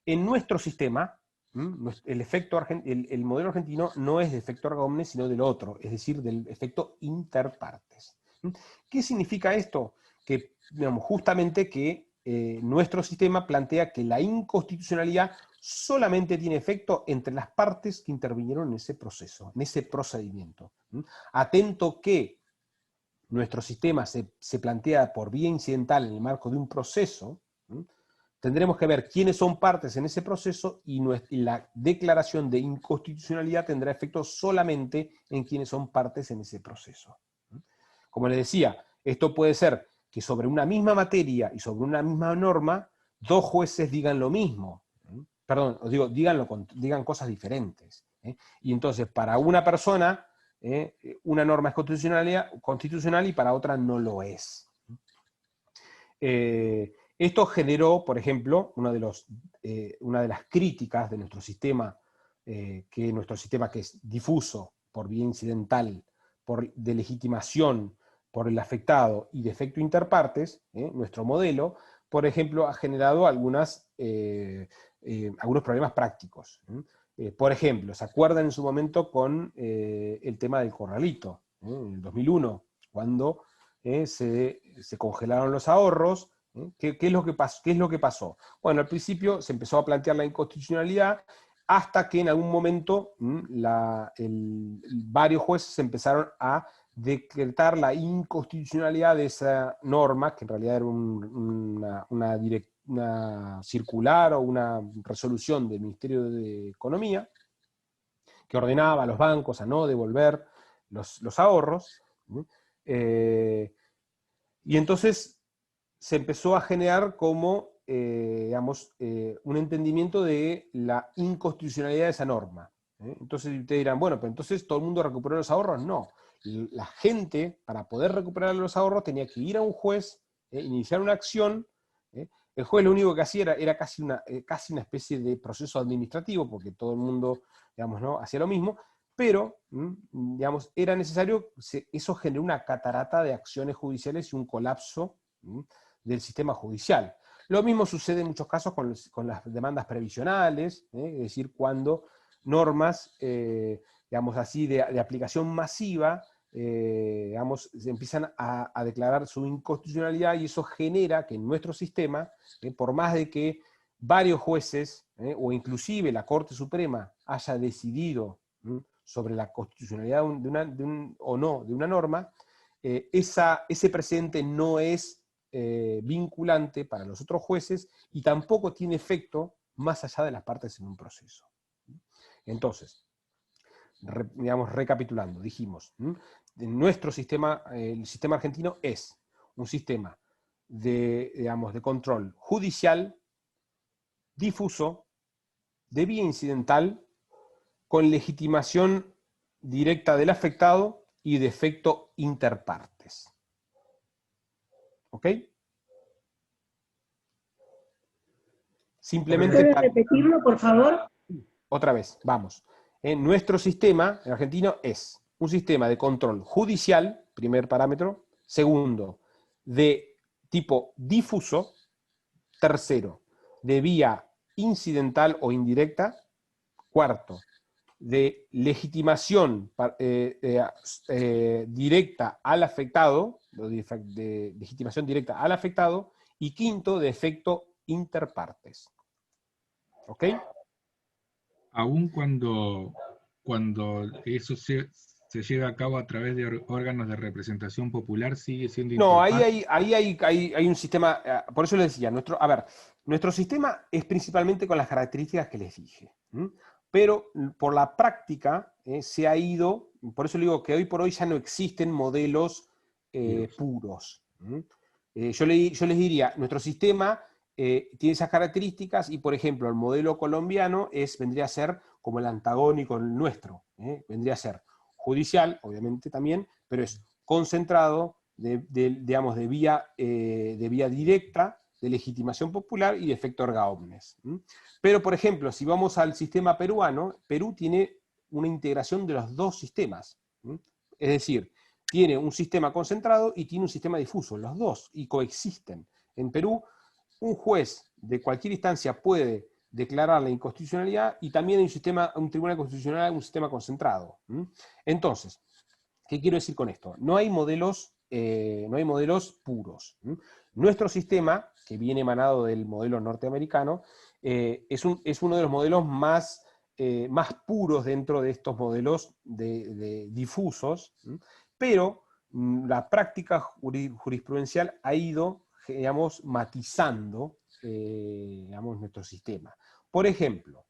En nuestro sistema, el modelo argentino no es de efecto erga omnes, sino del otro, es decir, del efecto interpartes. ¿Qué significa esto? Que, digamos, justamente que nuestro sistema plantea que la inconstitucionalidad solamente tiene efecto entre las partes que intervinieron en ese proceso, en ese procedimiento. Atento que nuestro sistema se plantea por vía incidental en el marco de un proceso, tendremos que ver quiénes son partes en ese proceso y la declaración de inconstitucionalidad tendrá efecto solamente en quienes son partes en ese proceso. Como les decía, esto puede ser que sobre una misma materia y sobre una misma norma, dos jueces digan lo mismo. Perdón, os digo, digan cosas diferentes. Y entonces, para una persona, una norma es constitucional y para otra no lo es. Esto generó, por ejemplo, una de las críticas de nuestro sistema, que es difuso por vía incidental, de legitimación por el afectado y de efecto interpartes, nuestro modelo, por ejemplo, ha generado algunos problemas prácticos. Por ejemplo, ¿se acuerdan en su momento con el tema del corralito? En el 2001, cuando se congelaron los ahorros. ¿Qué es lo que pasó? Bueno, al principio se empezó a plantear la inconstitucionalidad hasta que en algún momento varios jueces empezaron a decretar la inconstitucionalidad de esa norma, que en realidad era una circular o una resolución del Ministerio de Economía, que ordenaba a los bancos a no devolver los ahorros. Y entonces se empezó a generar como, un entendimiento de la inconstitucionalidad de esa norma. Entonces ustedes dirán, bueno, pero entonces todo el mundo recuperó los ahorros. No. La gente, para poder recuperar los ahorros, tenía que ir a un juez, iniciar una acción. El juez lo único que hacía era casi una especie de proceso administrativo, porque todo el mundo, ¿no?, hacía lo mismo, pero, era necesario, eso generó una catarata de acciones judiciales y un colapso del sistema judicial. Lo mismo sucede en muchos casos con las demandas previsionales, es decir, cuando normas, de aplicación masiva, se empiezan a declarar su inconstitucionalidad, y eso genera que en nuestro sistema, por más de que varios jueces, o inclusive la Corte Suprema, haya decidido sobre la constitucionalidad o no de una norma, ese precedente no es vinculante para los otros jueces y tampoco tiene efecto más allá de las partes en un proceso. Entonces, recapitulando, dijimos, nuestro sistema, el sistema argentino es un sistema de control judicial, difuso, de vía incidental, con legitimación directa del afectado y de efecto interpartes. ¿Ok? Simplemente. ¿Puede repetirlo, por favor? Otra vez, vamos. Nuestro sistema, el argentino, es un sistema de control judicial, primer parámetro. Segundo, de tipo difuso. Tercero, de vía incidental o indirecta. Cuarto, de legitimación directa al afectado, de legitimación directa al afectado. Y quinto, de efecto interpartes. ¿Ok? Aún cuando eso se lleva a cabo a través de órganos de representación popular, sigue siendo No, interparte. ahí hay un sistema, por eso les decía, nuestro sistema es principalmente con las características que les dije, pero por la práctica se ha ido, por eso le digo que hoy por hoy ya no existen modelos puros. Yo les diría, nuestro sistema tiene esas características y, por ejemplo, el modelo colombiano vendría a ser como el antagónico al nuestro, vendría a ser judicial, obviamente también, pero es concentrado de vía directa, de legitimación popular y de efecto erga omnes. Pero, por ejemplo, si vamos al sistema peruano, Perú tiene una integración de los dos sistemas. Es decir, tiene un sistema concentrado y tiene un sistema difuso, los dos, y coexisten. En Perú, un juez de cualquier instancia puede declarar la inconstitucionalidad, y también hay un tribunal constitucional, un sistema concentrado. Entonces, ¿qué quiero decir con esto? No hay modelos puros. Nuestro sistema que viene emanado del modelo norteamericano, es uno de los modelos más puros dentro de estos modelos difusos, pero la práctica jurisprudencial ha ido, digamos, matizando digamos, nuestro sistema. Por ejemplo,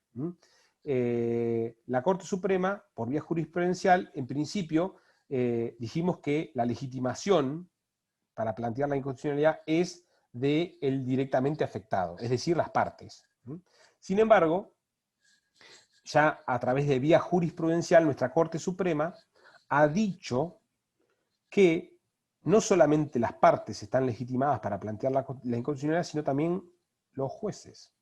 la Corte Suprema, por vía jurisprudencial, en principio, dijimos que la legitimación para plantear la inconstitucionalidad es del directamente afectado, es decir, las partes. Sin embargo, ya a través de vía jurisprudencial, nuestra Corte Suprema ha dicho que no solamente las partes están legitimadas para plantear la inconstitucionalidad, sino también los jueces.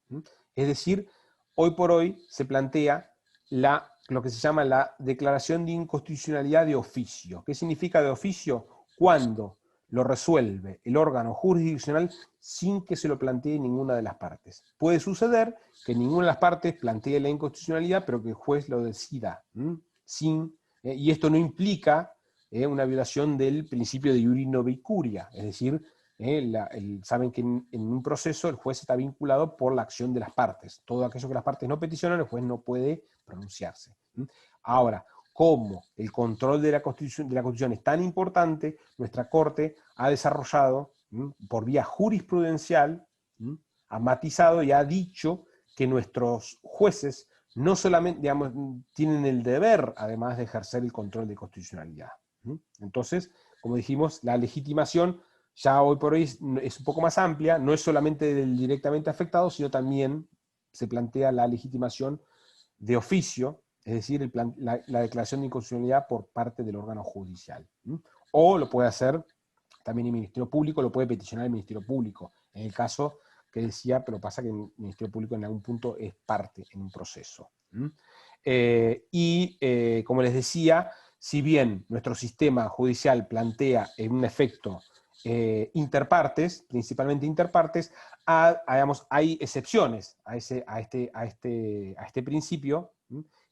Es decir, hoy por hoy se plantea lo que se llama la declaración de inconstitucionalidad de oficio. ¿Qué significa de oficio? Cuando lo resuelve el órgano jurisdiccional sin que se lo plantee ninguna de las partes. Puede suceder que ninguna de las partes plantee la inconstitucionalidad, pero que el juez lo decida. Y esto no implica una violación del principio de iuri novi curia, es decir, saben que en un proceso el juez está vinculado por la acción de las partes. Todo aquello que las partes no peticionan, el juez no puede pronunciarse. Ahora, como el control de la Constitución es tan importante, nuestra Corte ha desarrollado, por vía jurisprudencial, ha matizado y ha dicho que nuestros jueces no solamente, digamos, tienen el deber, además de ejercer el control de constitucionalidad. Entonces, como dijimos, la legitimación ya hoy por hoy es un poco más amplia, no es solamente del directamente afectado, sino también se plantea la legitimación de oficio, es decir, la declaración de inconstitucionalidad por parte del órgano judicial. O lo puede hacer también el Ministerio Público, lo puede peticionar el Ministerio Público, en el caso que decía, pero pasa que el Ministerio Público en algún punto es parte en un proceso. Como les decía, si bien nuestro sistema judicial plantea en un efecto interpartes, principalmente interpartes, hay excepciones a este principio,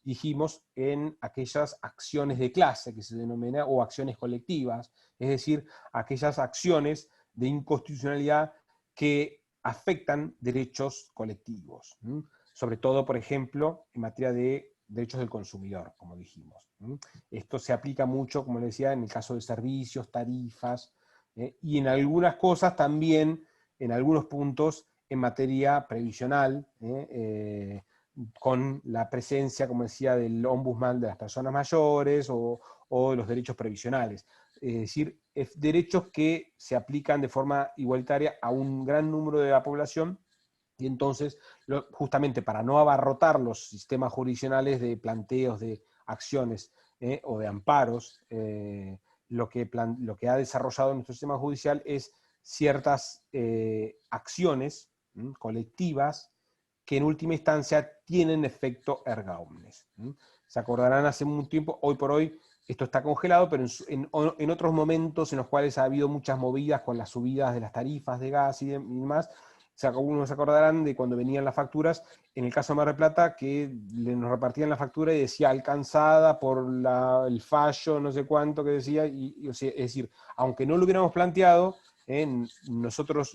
dijimos, en aquellas acciones de clase que se denomina, o acciones colectivas, es decir, aquellas acciones de inconstitucionalidad que afectan derechos colectivos, sobre todo, por ejemplo, en materia de derechos del consumidor, como dijimos. Esto se aplica mucho, como les decía, en el caso de servicios, tarifas, y en algunas cosas también, en algunos puntos, en materia previsional, con la presencia, como decía, del ombudsman de las personas mayores o de los derechos previsionales. Es decir, derechos que se aplican de forma igualitaria a un gran número de la población, y entonces, justamente para no abarrotar los sistemas jurisdiccionales de planteos de acciones o de amparos, lo que ha desarrollado nuestro sistema judicial es ciertas acciones colectivas que en última instancia tienen efecto erga omnes. Se acordarán hace un tiempo, hoy por hoy esto está congelado, pero en otros momentos en los cuales ha habido muchas movidas con las subidas de las tarifas de gas y demás, algunos se acordarán de cuando venían las facturas, en el caso de Mar del Plata, que nos repartían la factura y decía alcanzada por el fallo, no sé cuánto que decía, es decir, aunque no lo hubiéramos planteado, nosotros,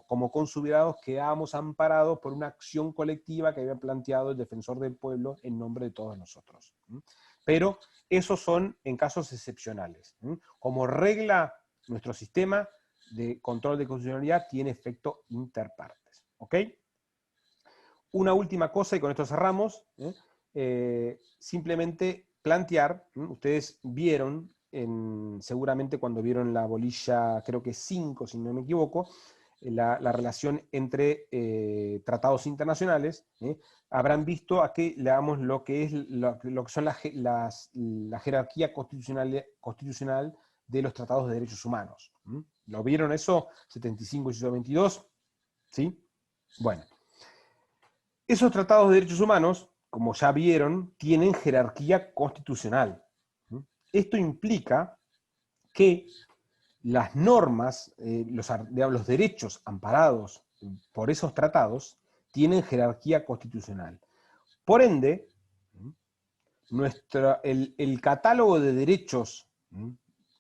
como consubirados, quedábamos amparados por una acción colectiva que había planteado el defensor del pueblo en nombre de todos nosotros. Pero esos son en casos excepcionales. Como regla, nuestro sistema de control de constitucionalidad tiene efecto interpartes. ¿Ok? Una última cosa, y con esto cerramos, simplemente plantear, ustedes vieron, seguramente cuando vieron la bolilla, creo que 5, si no me equivoco, la relación entre tratados internacionales, habrán visto aquí, leamos lo que son la jerarquía constitucional de los tratados de derechos humanos. ¿Lo vieron eso? 75 y 122, ¿sí? Bueno. Esos tratados de derechos humanos, como ya vieron, tienen jerarquía constitucional. Esto implica que las normas, los derechos amparados por esos tratados, tienen jerarquía constitucional. Por ende, el catálogo de derechos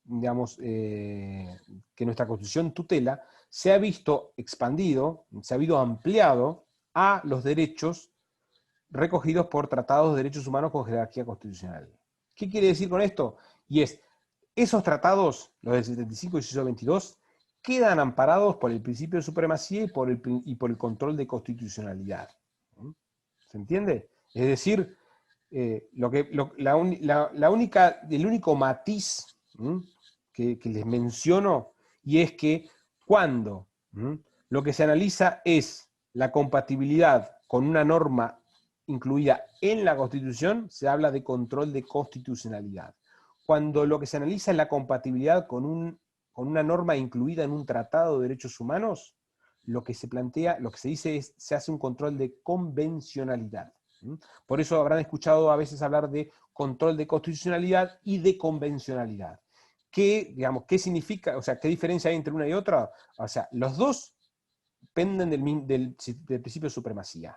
digamos, que nuestra Constitución tutela, se ha visto expandido, se ha visto ampliado a los derechos recogidos por tratados de derechos humanos con jerarquía constitucional. ¿Qué quiere decir con esto? Y es, esos tratados, los del 75 y 122, quedan amparados por el principio de supremacía y por el control de constitucionalidad. ¿Se entiende? Es decir, el único matiz que les menciono, y es que cuando lo que se analiza es la compatibilidad con una norma incluida en la Constitución, se habla de control de constitucionalidad. Cuando lo que se analiza es la compatibilidad con una norma incluida en un tratado de derechos humanos, lo que se plantea, lo que se dice es, se hace un control de convencionalidad. Por eso habrán escuchado a veces hablar de control de constitucionalidad y de convencionalidad. Digamos, ¿qué significa? O sea, ¿qué diferencia hay entre una y otra? O sea, los dos dependen del principio de supremacía.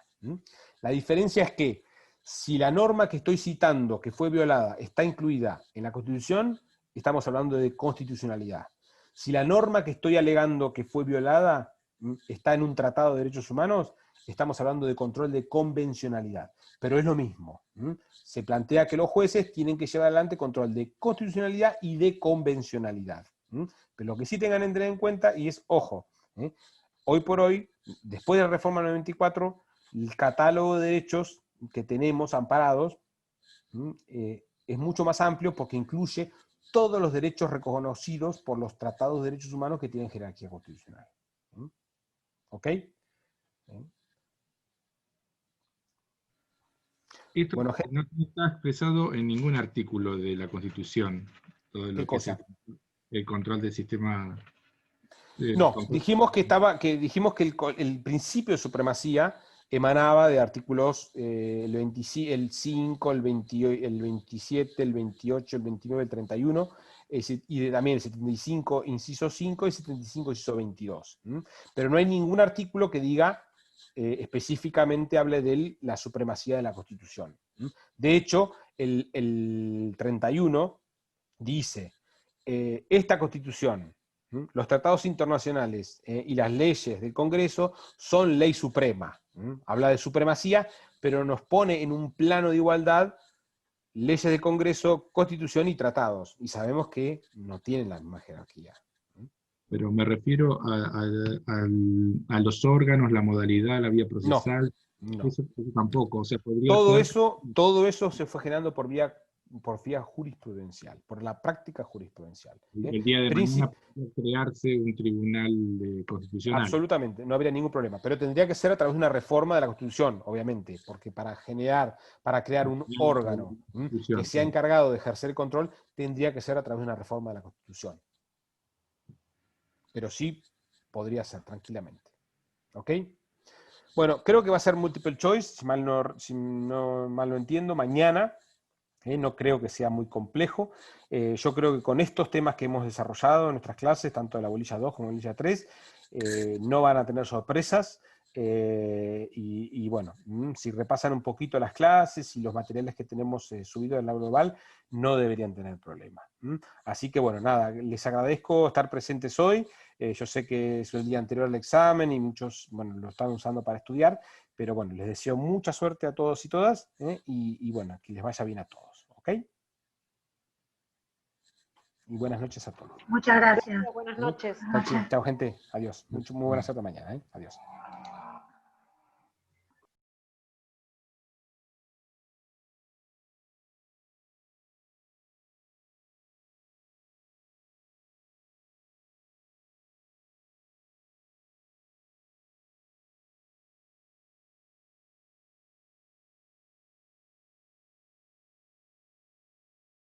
La diferencia es que si la norma que estoy citando, que fue violada, está incluida en la Constitución, estamos hablando de constitucionalidad. Si la norma que estoy alegando que fue violada está en un tratado de derechos humanos, estamos hablando de control de convencionalidad. Pero es lo mismo. Se plantea que los jueces tienen que llevar adelante control de constitucionalidad y de convencionalidad. Pero lo que sí tengan que tener en cuenta, y es, ojo, hoy por hoy, después de la reforma 94, el catálogo de derechos que tenemos amparados es mucho más amplio porque incluye todos los derechos reconocidos por los tratados de derechos humanos que tienen jerarquía constitucional. ¿Ok? Esto Bueno, no está expresado en ningún artículo de la Constitución, todo lo ¿qué que es cosa? el control del sistema. No, dijimos que el principio de supremacía emanaba de artículos el 5, el 27, el 28, el 29, el 31, y también el 75, inciso 5, y 75, inciso 22. Pero no hay ningún artículo que diga específicamente hable de la supremacía de la Constitución. De hecho, el 31 dice, esta Constitución, los tratados internacionales y las leyes del Congreso son ley suprema. Habla de supremacía, pero nos pone en un plano de igualdad leyes del Congreso, Constitución y tratados. Y sabemos que no tienen la misma jerarquía. Pero me refiero a los órganos, la modalidad, la vía No, procesal, no. eso tampoco. O sea, podría ser. Todo eso se fue generando por vía jurisprudencial, por la práctica jurisprudencial. El día de mañana podría crearse un tribunal constitucional. Absolutamente, no habría ningún problema, pero tendría que ser a través de una reforma de la Constitución, obviamente, porque para crear un órgano que sea encargado de ejercer el control, tendría que ser a través de una reforma de la Constitución. Pero sí podría ser, tranquilamente. ¿Ok? Bueno, creo que va a ser multiple choice, si no mal lo entiendo, mañana. No creo que sea muy complejo. Yo creo que con estos temas que hemos desarrollado en nuestras clases, tanto de la bolilla 2 como de la bolilla 3, no van a tener sorpresas. Y bueno, si repasan un poquito las clases y los materiales que tenemos subidos en la global, no deberían tener problema. Así que bueno, nada, les agradezco estar presentes hoy. Yo sé que es el día anterior al examen y muchos, bueno, lo están usando para estudiar, pero bueno, les deseo mucha suerte a todos y todas, y bueno, que les vaya bien a todos, ¿ok? Y buenas noches a todos. Muchas gracias. Buenas noches. Chao, gente. Adiós. Muy buena suerte mañana, ¿eh? Adiós.